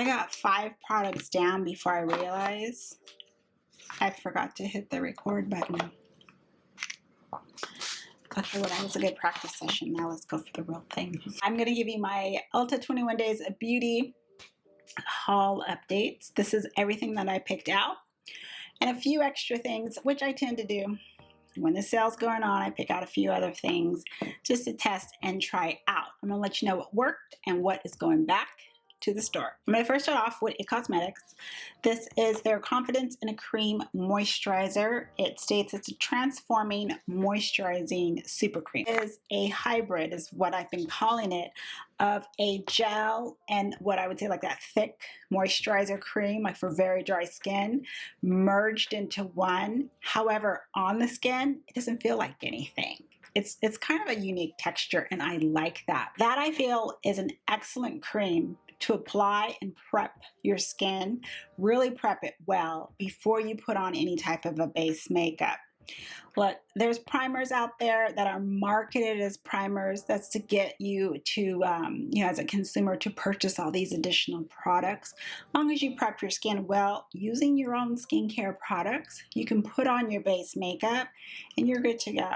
I got 5 products down before I realized I forgot to hit the record button. Okay, well, that was a good practice session. Now let's go for the real thing. I'm going to give you my Ulta 21 Days of Beauty haul updates. This is everything that I picked out and a few extra things, which I tend to do. When the sale's going on, I pick out a few other things just to test and try out. I'm going to let you know what worked and what is going back to the store. I'm going to first start off with Cosmetics. This is their Confidence in a Cream Moisturizer. It states it's a transforming moisturizing super cream. It is a hybrid, is what I've been calling it, of a gel and what I would say like that thick moisturizer cream, like for very dry skin, merged into one. However, on the skin, it doesn't feel like anything. It's kind of a unique texture, and I like that. That I feel is an excellent cream to apply and prep your skin. Really prep it well before you put on any type of a base makeup. Look, there's primers out there that are marketed as primers. That's to get you to, as a consumer, to purchase all these additional products. As long as you prep your skin well, using your own skincare products, you can put on your base makeup and you're good to go.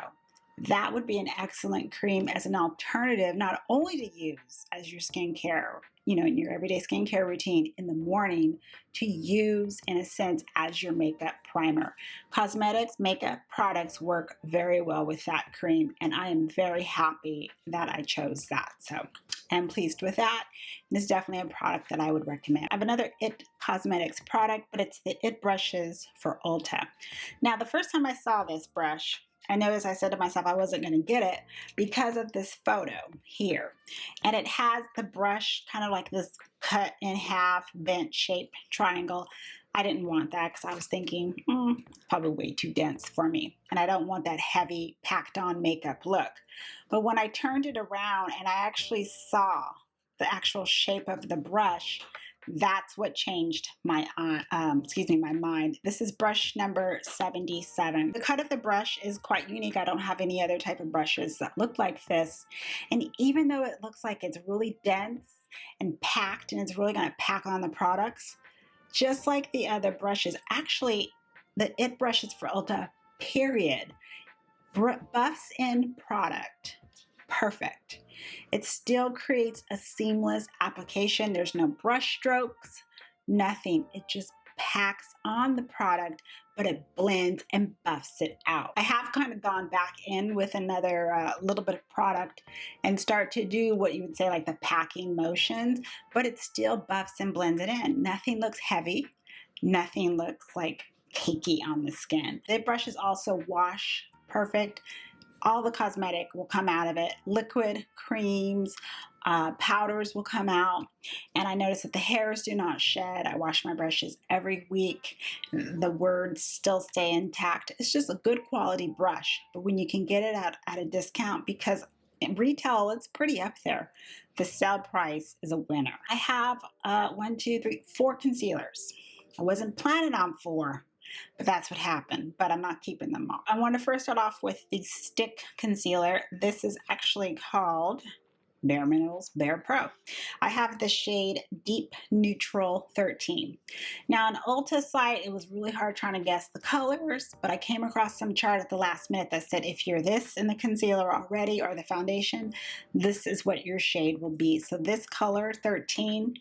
That would be an excellent cream as an alternative, not only to use as your skincare, in your everyday skincare routine in the morning, to use in a sense as your makeup primer. Cosmetics, makeup products work very well with that cream, and I am very happy that I chose that. So I'm pleased with that. And it's definitely a product that I would recommend. I have another IT Cosmetics product, but it's the IT brushes for Ulta. Now, the first time I saw this brush, I noticed I said to myself I wasn't going to get it because of this photo here. And it has the brush kind of like this cut in half, bent shaped triangle. I didn't want that because I was thinking, probably way too dense for me. And I don't want that heavy packed on makeup look. But when I turned it around and I actually saw the actual shape of the brush, that's what changed my my mind. This is brush number 77. The cut of the brush is quite unique. I don't have any other type of brushes that look like this. And even though it looks like it's really dense and packed and it's really going to pack on the products, just like the other brushes, actually the IT brushes for Ulta, period, buffs in product. Perfect. It still creates a seamless application. There's no brush strokes, nothing. It just packs on the product, but it blends and buffs it out. I have kind of gone back in with another little bit of product and start to do what you would say like the packing motions, but it still buffs and blends it in. Nothing looks heavy. Nothing looks like cakey on the skin. The brushes also wash perfect. All the cosmetic will come out of it. Liquid, creams, powders will come out. And I notice that the hairs do not shed. I wash my brushes every week. The words still stay intact. It's just a good quality brush. But when you can get it at a discount, because in retail, it's pretty up there, the sale price is a winner. I have 4 concealers. I wasn't planning on 4. But that's what happened, but I'm not keeping them all. I want to first start off with the stick concealer. This is actually called BareMinerals BarePro. I have the shade Deep Neutral 13. Now on Ulta's site, it was really hard trying to guess the colors, but I came across some chart at the last minute that said if you're this in the concealer already or the foundation, this is what your shade will be. So this color, 13,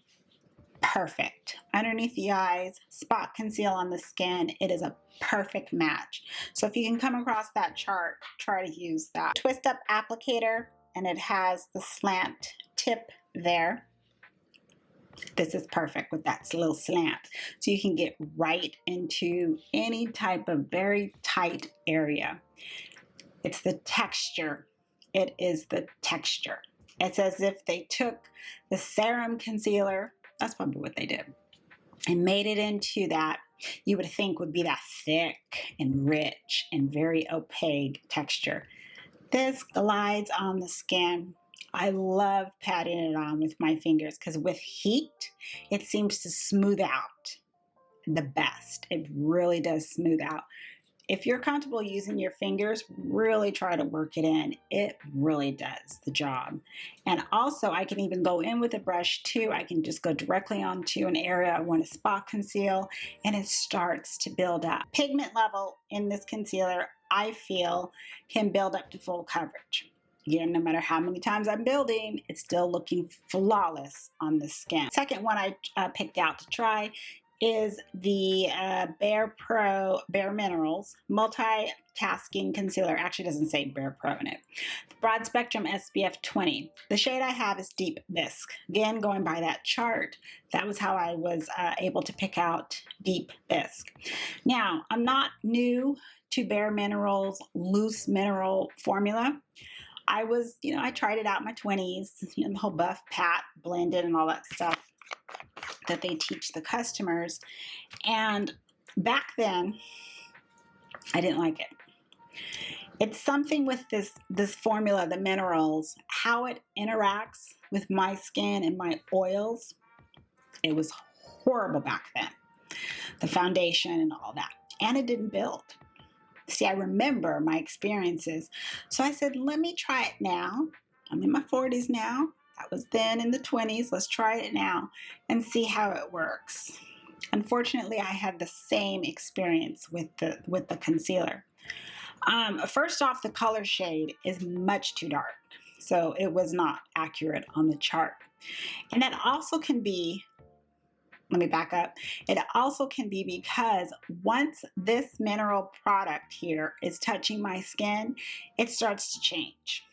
perfect. Underneath the eyes, spot conceal on the skin. It is a perfect match. So if you can come across that chart, try to use that. Twist up applicator, and it has the slant tip there. This is perfect with that little slant. So you can get right into any type of very tight area. It's the texture. It is the texture. It's as if they took the serum concealer, that's probably what they did, and made it into that you would think would be that thick and rich and very opaque texture. This glides on the skin. I love patting it on with my fingers because with heat, it seems to smooth out the best. It really does smooth out. if you're comfortable using your fingers, really try to work it in. It really does the job. And also I can even go in with a brush too. I can just go directly onto an area I want to spot conceal, and it starts to build up. Pigment level in this concealer, I feel, can build up to full coverage. Again, no matter how many times I'm building, it's still looking flawless on the skin. Second one I picked out to try is the BarePro BareMinerals Multitasking Concealer. Actually, doesn't say BarePro in it. Broad Spectrum SPF 20. The shade I have is Deep Bisque. Again, going by that chart, that was how I was able to pick out Deep Bisque. Now, I'm not new to BareMinerals loose mineral formula. I was, I tried it out in my 20s, the whole buff, pat, blended, and all that stuff that they teach the customers. And back then, I didn't like it. It's something with this formula, the minerals, how it interacts with my skin and my oils. It was horrible back then. The foundation and all that. And it didn't build. See, I remember my experiences. So I said, let me try it now. I'm in my 40s now. That was then in the 20s. Let's try it now and see how it works. Unfortunately, I had the same experience with the concealer. First off, the color shade is much too dark. So it was not accurate on the chart. And that also can be, let me back up. It also can be because once this mineral product here is touching my skin, it starts to change.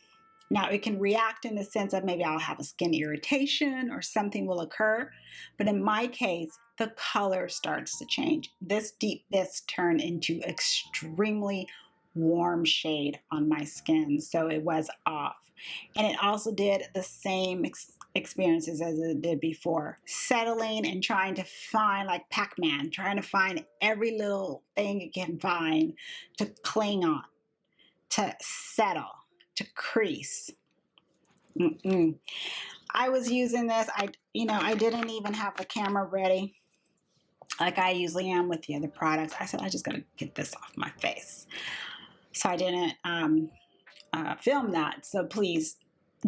Now, it can react in the sense of maybe I'll have a skin irritation or something will occur. But in my case, the color starts to change. This Deep Bisque turned into extremely warm shade on my skin. So it was off. And it also did the same experiences as it did before. Settling and trying to find, like Pac-Man, trying to find every little thing it can find to cling on, to settle, to crease. I was using this. I didn't even have the camera ready like I usually am with the other products. I said, I just got to get this off my face. So I didn't film that. So please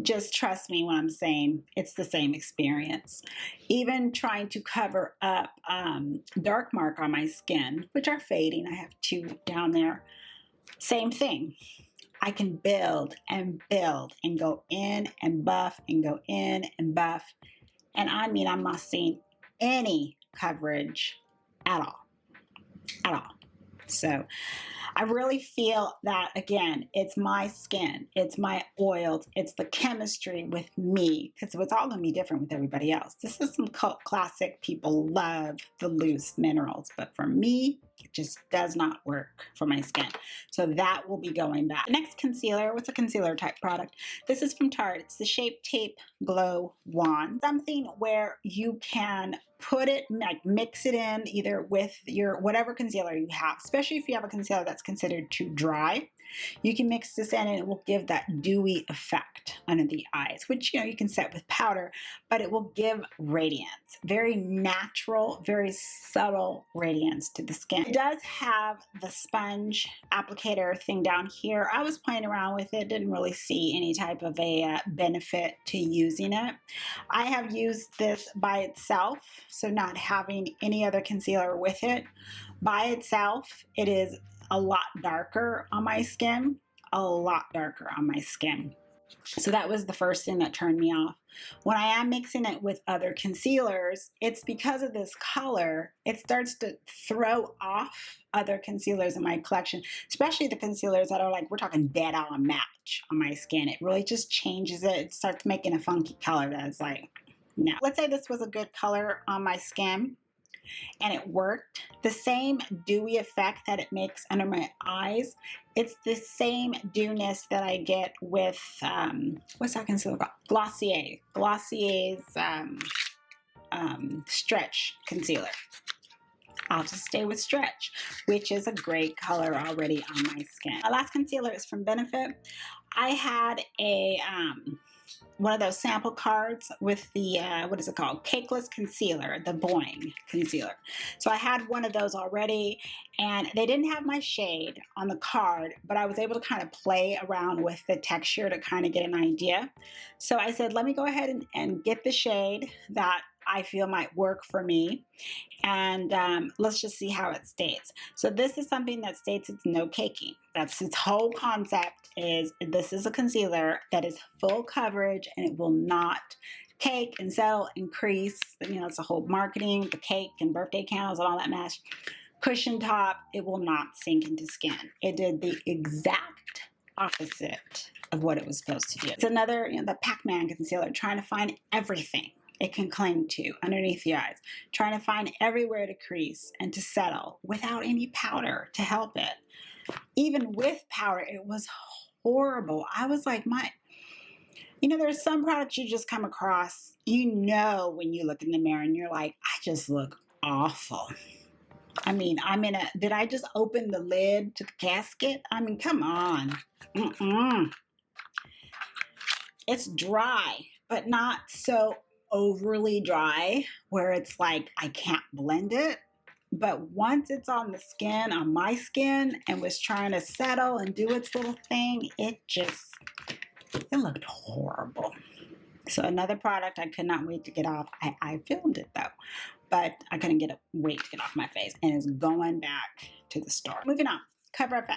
just trust me when I'm saying it's the same experience. Even trying to cover up dark mark on my skin, which are fading. I have 2 down there. Same thing. I can build and go in and buff and go in and buff. And I mean, I'm not seeing any coverage at all. At all. So I really feel that, again, it's my skin, it's my oils, it's the chemistry with me, because it's all going to be different with everybody else. This is some cult classic. People love the loose minerals, but for me, it just does not work for my skin. So that will be going back. The next concealer, what's a concealer type product? This is from Tarte. It's the Shape Tape Glow Wand. Something where you can put it, like mix it in either with your whatever concealer you have, especially if you have a concealer that's considered too dry. You can mix this in and it will give that dewy effect under the eyes, which you can set with powder, but it will give radiance. Very natural, very subtle radiance to the skin. It does have the sponge applicator thing down here. I was playing around with it, didn't really see any type of a benefit to using it. I have used this by itself, so not having any other concealer with it. By itself, it is a lot darker on my skin, a lot darker on my skin. So that was the first thing that turned me off. When I am mixing it with other concealers, it's because of this color, it starts to throw off other concealers in my collection, especially the concealers that are like, we're talking dead on match on my skin. It really just changes it. It starts making a funky color that's like, no. Let's say this was a good color on my skin and it worked. The same dewy effect that it makes under my eyes, it's the same dewiness that I get with, what's that concealer called? Glossier's Stretch Concealer. I'll just stay with Stretch, which is a great color already on my skin. My last concealer is from Benefit. I had a one of those sample cards with the, what is it called? Cakeless concealer, the Boi-ing concealer. So I had one of those already, and they didn't have my shade on the card, but I was able to kind of play around with the texture to kind of get an idea. So I said, let me go ahead and get the shade that I feel might work for me, and let's just see how it stays. So this is something that states it's no caking. That's its whole concept, is this is a concealer that is full coverage and it will not cake and settle and crease. You know, it's the whole marketing, the cake and birthday candles and all that mess. Cushion top, it will not sink into skin. It did the exact opposite of what it was supposed to do. It's another, you know, the Pac-Man concealer, trying to find everything it can cling to underneath the eyes, trying to find everywhere to crease and to settle without any powder to help it. Even with powder, it was horrible. I was like, you know, there's some products you just come across, you know, when you look in the mirror and you're like, I just look awful. I mean, did I just open the lid to the casket? I mean, come on. It's dry, but not so overly dry where it's like I can't blend it. But once it's on the skin, on my skin, and was trying to settle and do its little thing, it looked horrible. So another product I could not wait to get off. I filmed it though, but I couldn't wait to get off my face, and it's going back to the store. Moving on, CoverFx.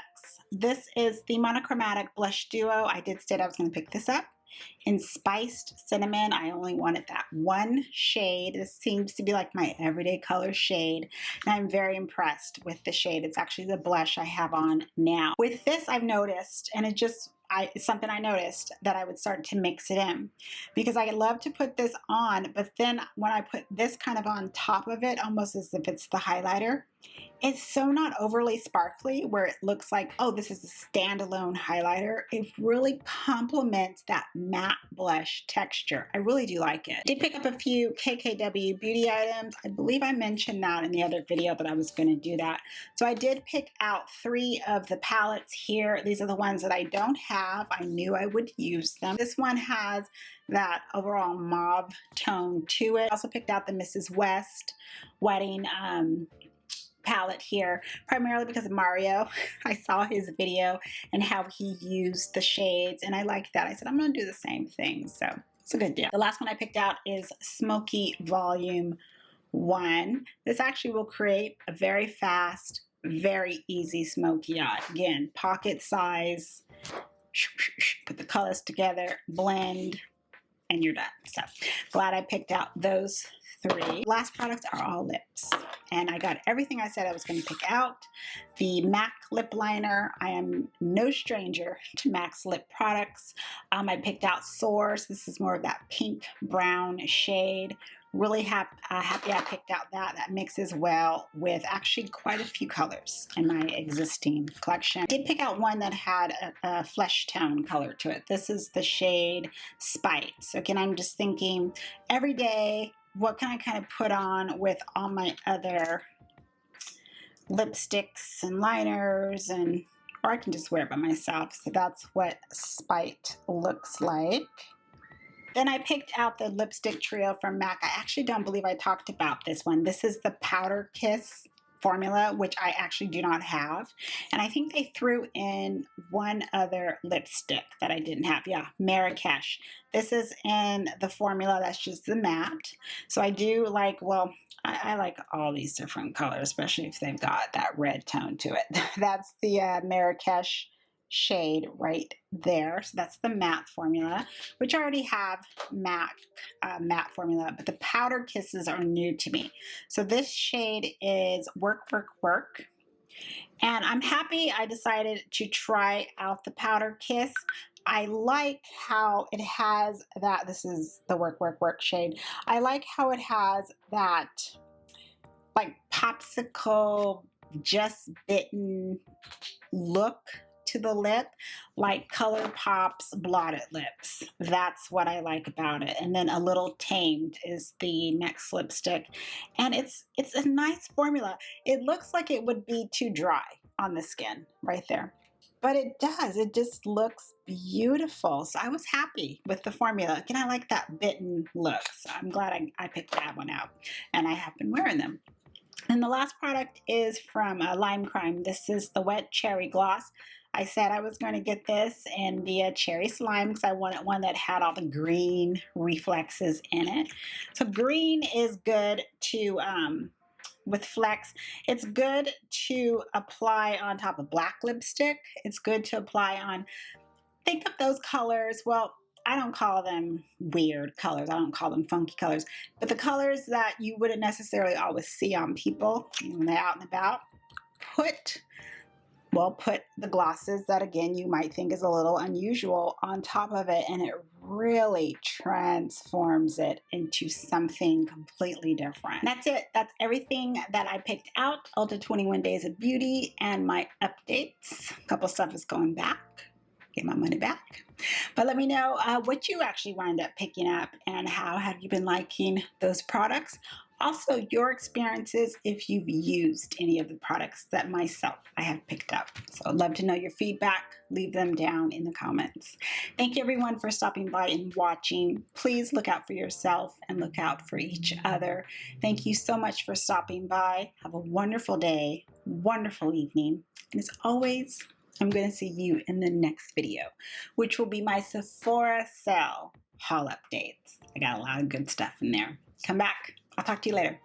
This is the Monochromatic Blush Duo. I did state I was going to pick this up in Spiced Cinnamon. I only wanted that one shade. This seems to be like my everyday color shade, and I'm very impressed with the shade. It's actually the blush I have on now. With this, I've noticed, and it's something I noticed, that I would start to mix it in, because I love to put this on, but then when I put this kind of on top of it, almost as if it's the highlighter, it's so not overly sparkly where it looks like, oh, this is a standalone highlighter. It really complements that matte blush texture. I really do like it. I did pick up a few KKW beauty items. I believe I mentioned that in the other video that I was going to do that. So I did pick out 3 of the palettes here. These are the ones that I don't have. I knew I would use them. This one has that overall mauve tone to it. I also picked out the Mrs. West Wedding palette here, primarily because of Mario. I saw his video and how he used the shades, and I liked that. I said, I'm going to do the same thing, so it's a good deal. The last one I picked out is Smokey Volume 1. This actually will create a very fast, very easy smoky eye. Again, pocket size, put the colors together, blend, and you're done. So glad I picked out those 3. Last products are all lips, and I got everything I said I was going to pick out. The M.A.C lip liner. I am no stranger to M.A.C's lip products. I picked out Soar. So this is more of that pink brown shade. Really happy I picked out that. That mixes well with actually quite a few colors in my existing collection. I did pick out one that had a flesh tone color to it. This is the shade Spite. So again, I'm just thinking every day, what can I kind of put on with all my other lipsticks and liners, or I can just wear it by myself. So that's what Spite looks like. Then I picked out the lipstick trio from M.A.C. I actually don't believe I talked about this one. This is the Powder Kiss formula, which I actually do not have. And I think they threw in one other lipstick that I didn't have. Yeah, Marrakesh. This is in the formula that's just the matte. So I do like, well, I like all these different colors, especially if they've got that red tone to it. That's the Marrakesh shade right there. So that's the matte formula, which I already have matte formula, but the Powder Kisses are new to me. So this shade is Work, Work, Work. And I'm happy I decided to try out the Powder Kiss. I like how it has that, this is the Work, Work, Work shade. I like how it has that like popsicle, just bitten look to the lip, like ColourPop's blotted lips. That's what I like about it. And then A Little Tamed is the next lipstick, and it's a nice formula. It looks like it would be too dry on the skin right there. but it does. It just looks beautiful. So I was happy with the formula. Again, I like that bitten look. So I'm glad I picked that one out. And I have been wearing them. And the last product is from Lime Crime. This is the Wet Cherry Gloss. I said I was going to get this in the cherry slime because I wanted one that had all the green reflexes in it. So green is good to with Flex. It's good to apply on top of black lipstick. It's good to apply on, think of those colors. Well, I don't call them weird colors. I don't call them funky colors, but the colors that you wouldn't necessarily always see on people when they're out and about. Put the glosses that, again, you might think is a little unusual on top of it, and it really transforms it into something completely different. That's it. That's everything that I picked out. Ulta 21 Days of Beauty and my updates. A couple stuff is going back. Get my money back. But let me know what you actually wound up picking up and how have you been liking those products. Also, your experiences if you've used any of the products that myself I have picked up. So I'd love to know your feedback. Leave them down in the comments. Thank you everyone for stopping by and watching. Please look out for yourself and look out for each other. Thank you so much for stopping by. Have a wonderful day, wonderful evening. And as always, I'm going to see you in the next video, which will be my Sephora sale haul updates. I got a lot of good stuff in there. Come back. I'll talk to you later.